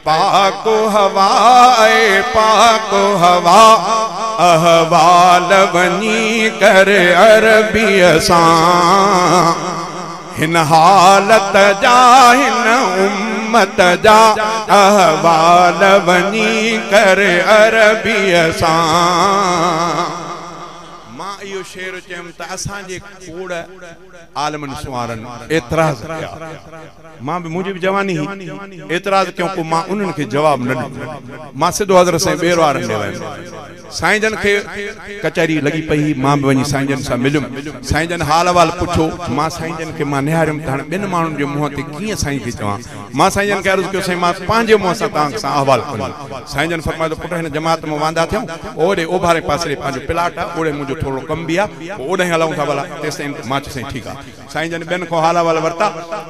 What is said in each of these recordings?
पाको हवा पाको हवा अहवाल वनी कर अरबी सां हिन हालत जा हिन उम्मत जा अहवाल वनी कर अरबी सां। मां इहो शेर चयमि त असांजे कूड़ आलमन सुवारन एतराज़ कया। मां भी मुझे भी जवानी ही एतराज़ क्यों को मां उन्हनि खे जवाब न ॾिनो। मां सिधो हज़रत साईं ॿेर वारनि ॾे वियुमि। साईं जन खे कचहरी लगी पई। मां भी वञी साईं जन सां मिलुमि। साईं जन हाल अहवाल पुछो। मां साईं जन खे मां निहारियुमि त हाणे ॿिनि माण्हुनि जे मुंहं ते कीअं साईं खे चवां। मां साईं जन खे अर्ज़ु कयो साईं मां पंहिंजे मुंहं सां तव्हां सां अहवाल कंदुमि। साईं जन फरमायो पुट हिन जमात में वांदा थियूं ओॾे ओभारे पासे पंहिंजो प्लाट आहे ओॾे मुंहिंजो थोरो कमु बि आहे ओॾे हलूं था भला तेसिताईं। मां चयो साईं ठीकु आहे। साईं जन ॿियनि खां हाल अहवाल वरिता।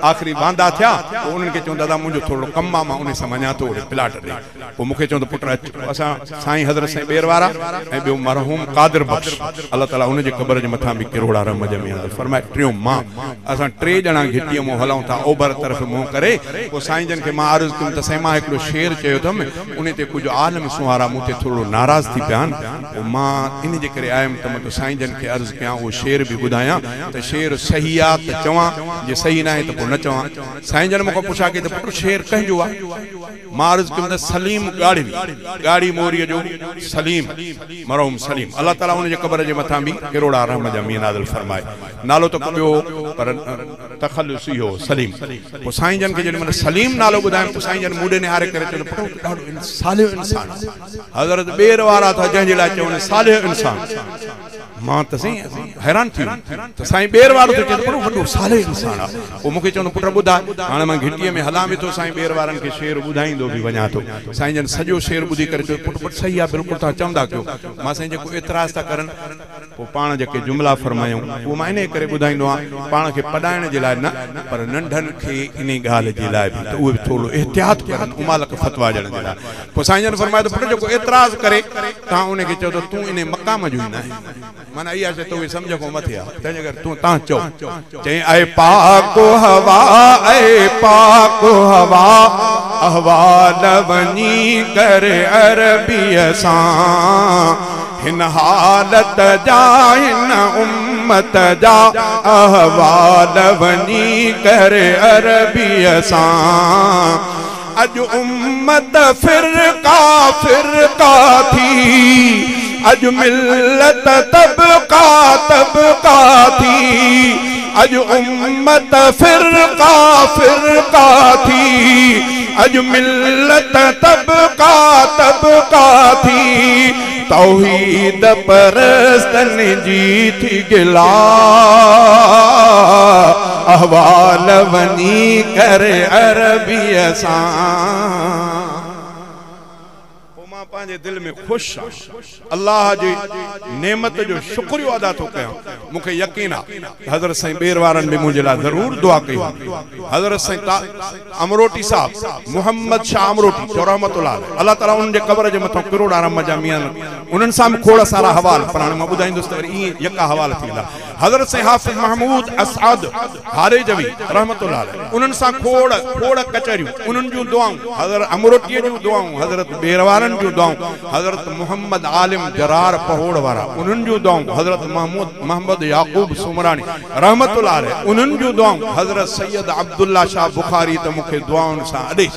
आख़िरी वांदा थिया पोइ उन्हनि खे चऊं दादा मुंहिंजो थोरो कमु आहे मां उन सां वञा थो ओॾे प्लाट ॾे। पोइ मूंखे चऊं त पुट असां साईं हज़रत साईं ॿेर वारा ऐं ॿियो मरहूम कादिर बख्श अल्लाह ताला उनजे क़बर जे मथां बि किरोड़ा रम ॼमी फरमाए टियों मां असां टे ॼणा घिटीअ मां हलूं था ओभर तरफ़ मुंहुं करे। पोइ साईं जन खे मां अर्ज़ु कयुमि त साईं मां हिकिड़ो शेर चयो अथमि उन ते कुझु आलम सुवारा मूं ते थोरो नाराज़ थी पिया आहिनि। पोइ मां इन जे करे आयुमि त मां साईं जन खे अर्ज़ु कयां उहो शेर बि ॿुधायां त शेर सही आहे त चवां जे सही न आहे त पोइ न चवां। साईं जन मूंखां पुछा कई त पुट शेर कंहिंजो आहे। मां अर्ज़ु कयुमि त सलीम ॻाड़ी मोरीअ जो सलीम मरहूम सलीम अल्लाह ताला उनजे क़बर जे मथां बि किरोड़ा रहम जा मीं नाज़िल फरमाए। नालो त ॿियो पर तख़ल्लुस इहो सलीम। पोइ साईं जन खे जॾहिं मां सलीम नालो ॿुधायुमि त साईं जन मूंॾे निहारे करे चयो पुट ॾाढो सालियो इंसान हज़रत ॿेर वारा था जंहिंजे लाइ चवनि सालियो इंसान। मां त साईं हैरान थी वियुमि त साईं ॿेर वारो त चए वॾो सालियो इंसान आहे। पोइ मूंखे चवंदो पुट ॿुधाए हाणे मां घिटीअ में हलां बि थो साईं ॿेर वारनि खे शेर ॿुधाईंदो बि वञा थो। साईं जन सॼो शेर ॿुधी करे चयो पुट पुट सही आहे बिल्कुलु तव्हां चवंदा कयो। मां साईं जेको एतिराज़ था करनि पोइ पाण जेके जुमिला फरमायूं उहो मां इन करे ॿुधाईंदो आहियां पाण खे पढ़ाइण जे लाइ न पर नंढनि खे इन ॻाल्हि जे लाइ बि त उहे बि थोरो एहतियात करनि उमालक फतवा ॾियण जे लाइ। पोइ साईं जन फरमायो त पुट जेको एतिराज़ करे तव्हां उनखे चओ त तूं इन मक़ाम जो ई न आहे माना इहा शइ तूं सम्झ खां मथे आहे तंहिंजे करे तव्हां चओ चई ऐं पाको हवा पाको हवा अहवाल वञी करे अरबीअ सां हिन हालत जा हिन उम्मत जा अहवाल वञी करे अरबीअ सां। अॼु उम्मत फिरका फिरका थी अॼु मिल्लत तबका तबका थी अॼु उम्मत फिरका फिरका थी अॼु मिल्लत तबका तबका थी तौहीद परस्तन जी थी गिला अहवाल वनी करे अरबीअ सां। पंहिंजे दिल में खुश अल्लाह जी नेमत जो शुक्रियो अदा थो कयां। मूंखे यकीन आहे हज़रत साईं ॿेर वारनि बि मुंहिंजे लाइ ज़रूर दुआ कई। हज़रत साईं अमरोटी साहब मोहम्मद शाह अमरोटी रहमतुल्लाह अल्लाह ताला उन्हनि जे क़बर जे मथां किरोड़ा रम जा मीं उन्हनि सां बि खोड़ सारा हवाल पर हाणे मां ॿुधाईंदुसि त वरी ईअं यका हवाल थींदा। हज़रत साईं हाफ़िज़ महमूद असअद हारेजवी रहमतुल्लाह उन्हनि सां खोड़ खोड़ कचहरियूं उन्हनि जूं दुआऊं हज़रत अमरोटीअ जूं दुआऊं हज़रत ॿेर वारनि जूं दुआऊं हज़रत मोहम्मद आलिम जरार पहोड़ वारा उन्हनि जूं दुआऊं हज़रत मोहम्मद याकूब सुमरानी रहमतुल्लाह अलैह उन्हनि जूं दुआऊं हज़रत सैयद अब्दुल्ला शाह बुखारी त मूंखे दुआउनि सां अॾे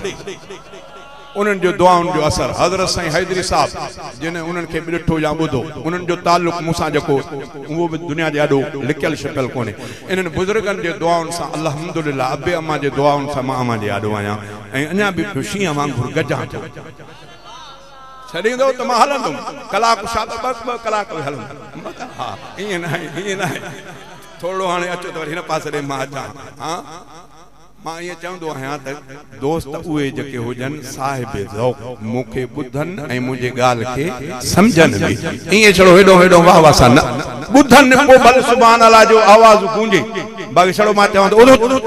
उन्हनि जो दुआउनि जो असर हज़रत साईं हैदरी साहब जिन उन्हनि खे बि ॾिठो या ॿुधो उन्हनि जो ताल्लुक़ मूंसां जेको उहो बि दुनिया जे ॾाढो लिकियल शिकियल कोन्हे। इन्हनि बुज़ुर्गनि जे दुआउनि सां अल्हम्दुलिल्लाह अबे अम्मा जे दुआउनि सां मां अम्मा जे ॾाढो आहियां ऐं अञा बि शींहं वांगुरु गजां छॾींदो त मां हलंदुमि कलाक छा त ॿ कलाक हलंदुमि। हा ईअं न आहे थोरो हाणे अचो त वरी हिन पासे ॾे मां अचां। हा मां ईअं चवंदो आहियां त दोस्त उहे जेके हुजनि साहिब ज़ौक़ मूंखे ॿुधनि ऐं मुंहिंजे ॻाल्हि खे सम्झनि बि ईअं छड़ो हेॾो हेॾो वाह वाह सां न ॿुधनि पोइ भले सुभान अल्लाह जो आवाज़ गूंजे बाक़ी छड़ो मां चवां त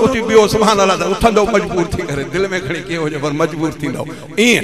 उथी ॿियो सुभान अल्लाह त उथंदो मजबूर थी करे दिलि में खणी कीअं हुजे पर मजबूर थींदो ईअं